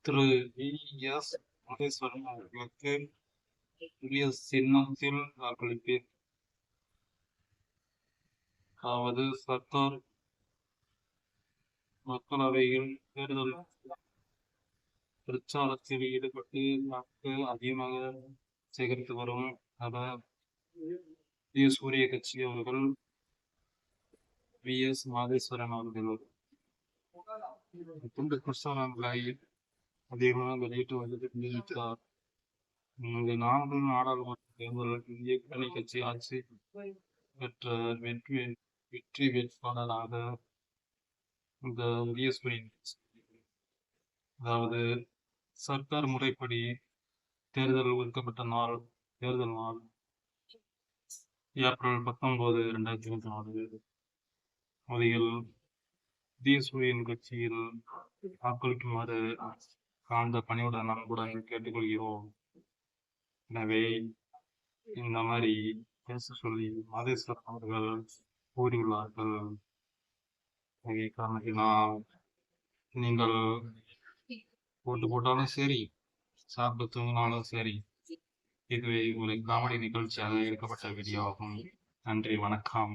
திரு வி.எஸ். மகேஸ்வரன் அவர்களுக்கு புதிய சின்னத்தில் வாக்களிப்பேன். அதாவது சர்க்கார் மக்களவையில் தேர்தல் பிரச்சாரத்தில் ஈடுபட்டு வாக்கு அதிகமாக சேகரித்து வரும் சூரிய கட்சி அவர்கள் வி.எஸ். மகேஸ்வரன் அவர்கள் துண்டு பிரச்சாரங்களை அதிகமாக வெளியிட்டு வந்து தெரிவித்தார். நான்கு நாடாளுமன்ற தேர்தலில் இந்திய கூட்டணி கட்சி ஆட்சி பெற்ற வெற்றி வேட்பாளராக இந்த உதயசூரியன், அதாவது சர்க்கார் முறைப்படி தேர்தல் ஒதுக்கப்பட்ட தேர்தல் நாள் ஏப்ரல் 19, 2024 அதில் உதயசூரியன் கட்சியில் வாக்களிக்குமாறு காந்த பணியுடன் அன்புடன் கேட்டுக்கொள்கிறோம். எனவே இந்த மாதிரி பேச சொல்லி மகேஸ்வரன் அவர்கள் கூறியுள்ளார்கள். காரணத்தினால் நீங்கள் போட்டு போட்டாலும் சரி, சாப்பிட்டு தூங்கினாலும் சரி, இதுவே ஒரு காமெடி நிகழ்ச்சியாக எடுக்கப்பட்ட வீடியோ ஆகும். நன்றி, வணக்கம்.